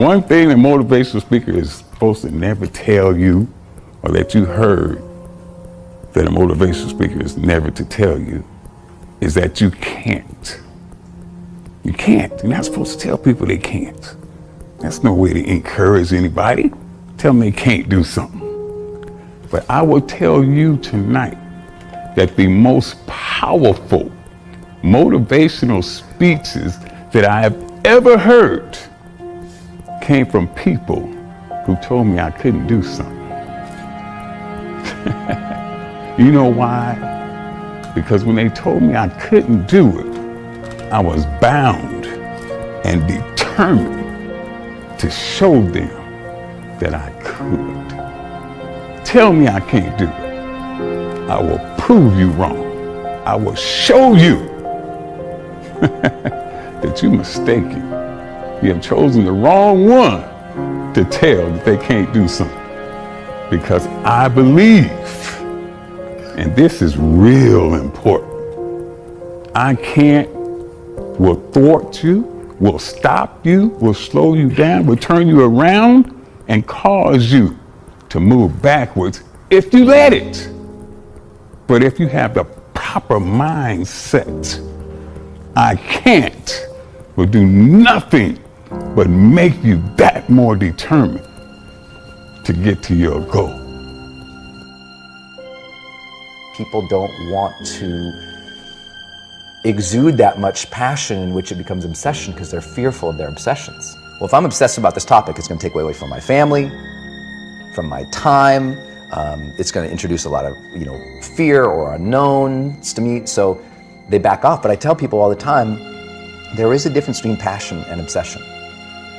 One thing a motivational speaker is supposed to never tell you, or that you heard that a motivational speaker is never to tell you, is that you can't. You can't. You're not supposed to tell people they can't. That's no way to encourage anybody. Tell them they can't do something. But I will tell you tonight that the most powerful motivational speeches that I have ever heard came from people who told me I couldn't do something. You know why? Because when they told me I couldn't do it, I was bound and determined to show them that I could. Tell me I can't do it. I will prove you wrong. I will show you that you're mistaken. You have chosen the wrong one to tell that they can't do something. Because I believe, and this is real important, I can't will thwart you, will stop you, will slow you down, will turn you around and cause you to move backwards if you let it. But if you have the proper mindset, I can't will do nothing but make you that more determined to get to your goal. People don't want to exude that much passion in which it becomes obsession because they're fearful of their obsessions. Well, if I'm obsessed about this topic, it's going to take away from my family, from my time. It's going to introduce a lot of, fear or unknowns to me. So they back off. But I tell people all the time, there is a difference between passion and obsession.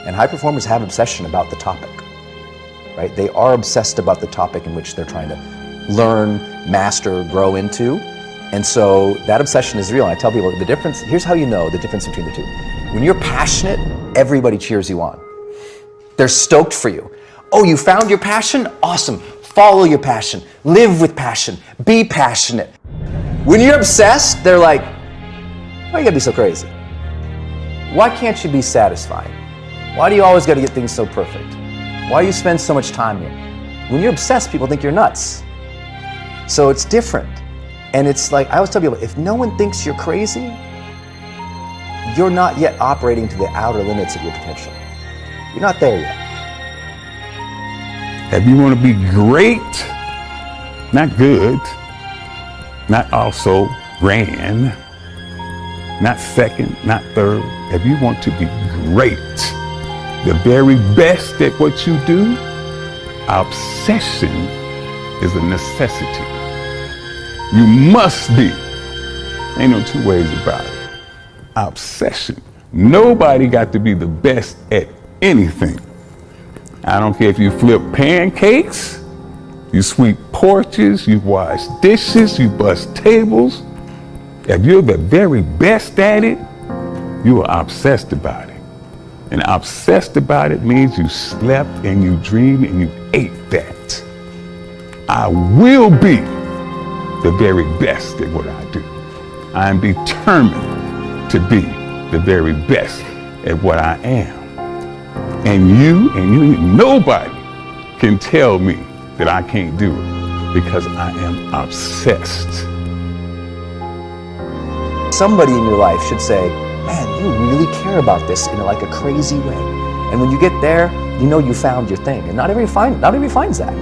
And high performers have obsession about the topic, right? They are obsessed about the topic in which they're trying to learn, master, grow into. And so that obsession is real. And I tell people the difference, here's how you know the difference between the two. When you're passionate, everybody cheers you on. They're stoked for you. Oh, you found your passion? Awesome. Follow your passion. Live with passion. Be passionate. When you're obsessed, they're like, why you gotta be so crazy? Why can't you be satisfied? Why do you always gotta get things so perfect? Why do you spend so much time here? When you're obsessed, people think you're nuts. So it's different. And it's like, I always tell people, if no one thinks you're crazy, you're not yet operating to the outer limits of your potential. You're not there yet. If you want to be great, not good, not also grand, not second, not third, if you want to be great, the very best at what you do, obsession is a necessity. You must be. Ain't no two ways about it. Obsession. Nobody got to be the best at anything. I don't care if you flip pancakes, you sweep porches, you wash dishes, you bust tables. If you're the very best at it, you are obsessed about it. And obsessed about it means you slept and you dreamed and you ate that. I will be the very best at what I do. I am determined to be the very best at what I am. And nobody can tell me that I can't do it because I am obsessed. Somebody in your life should say, man, you really care about this in like a crazy way. And when you get there, you know you found your thing. And not everybody finds that.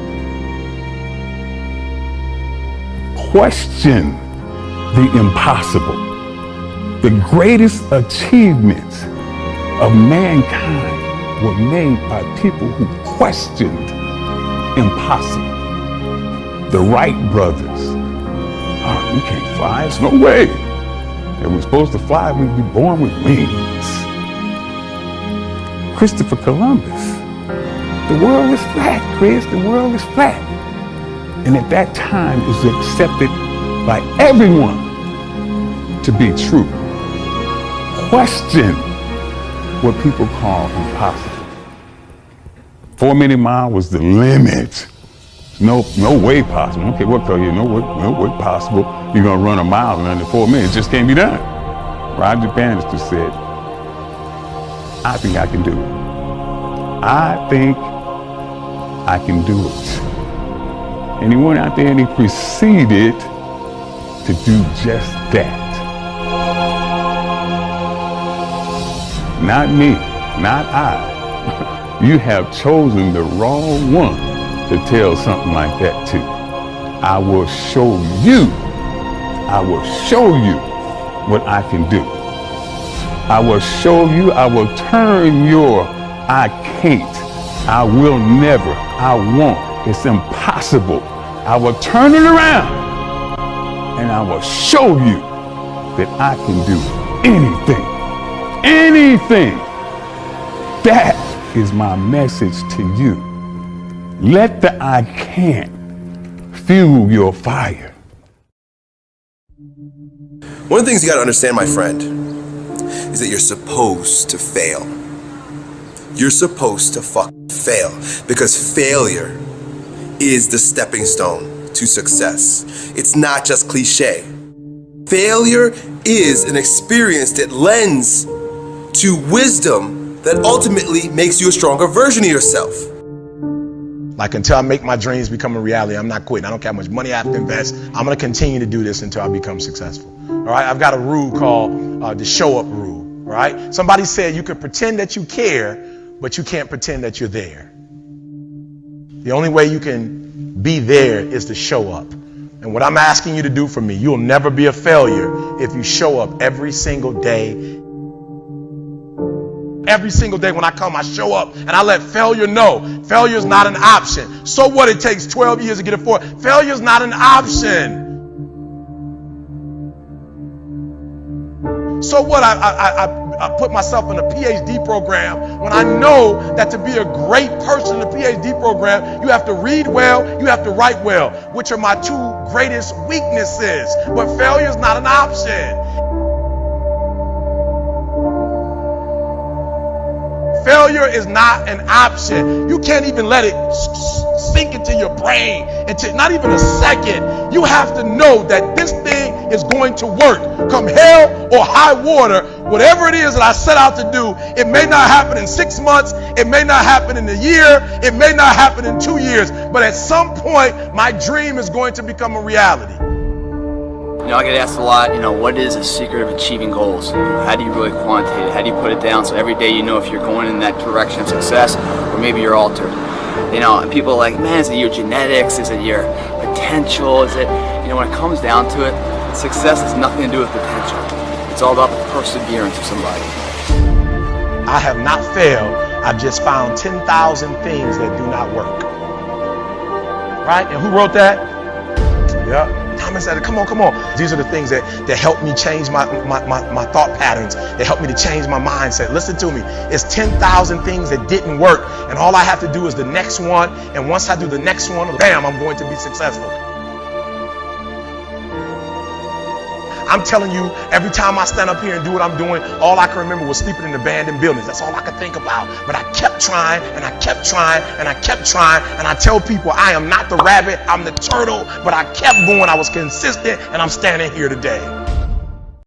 Question the impossible. The greatest achievements of mankind were made by people who questioned impossible. The Wright brothers. Oh, you can't fly, there's no way. If we're supposed to fly, we'd be born with wings. Christopher Columbus. The world is flat, Chris, the world is flat. And at that time, it was accepted by everyone to be true. Question what people call impossible. 4-minute mile was the limit. No way possible. Okay, what tell you? No way possible. You're gonna run a mile in under 4 minutes. It just can't be done. Roger Bannister said, I think I can do it. I think I can do it. And he went out there and he proceeded to do just that. Not me, not I. You have chosen the wrong one to tell something like that to. I will show you what I can do. I will show you, I will turn your I can't, I will never, I won't, it's impossible. I will turn it around and I will show you that I can do anything. Anything. That is my message to you. Let the I can't fuel your fire. One of the things you got to understand, my friend, is that you're supposed to fail. You're supposed to fail, because failure is the stepping stone to success. It's not just cliche. Failure is an experience that lends to wisdom that ultimately makes you a stronger version of yourself. Like, until I make my dreams become a reality, I'm not quitting. I don't care how much money I have to invest. I'm going to continue to do this until I become successful. All right. I've got a rule called the show up rule. All right. Somebody said you can pretend that you care, but you can't pretend that you're there. The only way you can be there is to show up. And what I'm asking you to do for me, you'll never be a failure if you show up every single day. Every single day when I come, I show up and I let failure know failure is not an option. So what? It takes 12 years to get it forward. Failure is not an option. So what? I put myself in a PhD program when I know that to be a great person in the PhD program, you have to read well, you have to write well, which are my two greatest weaknesses. But failure is not an option. Failure is not an option. You can't even let it sink into your brain into not even a second. You have to know that this thing is going to work. Come hell or high water, whatever it is that I set out to do, it may not happen in 6 months, it may not happen in a year, it may not happen in 2 years, but at some point, my dream is going to become a reality. You know, I get asked a lot, what is the secret of achieving goals? How do you really quantitate it? How do you put it down so every day you know if you're going in that direction of success or maybe you're altered? And people are like, man, is it your genetics? Is it your potential? Is it, when it comes down to it, success has nothing to do with potential. It's all about the perseverance of somebody. I have not failed. I've just found 10,000 things that do not work. Right? And who wrote that? Yeah. Thomas said, come on. These are the things that help me change my thought patterns. They help me to change my mindset. Listen to me. It's 10,000 things that didn't work. And all I have to do is the next one. And once I do the next one, bam, I'm going to be successful. I'm telling you, every time I stand up here and do what I'm doing, all I can remember was sleeping in abandoned buildings. That's all I could think about. But I kept trying, and I kept trying, and I kept trying. And I tell people, I am not the rabbit, I'm the turtle. But I kept going, I was consistent, and I'm standing here today.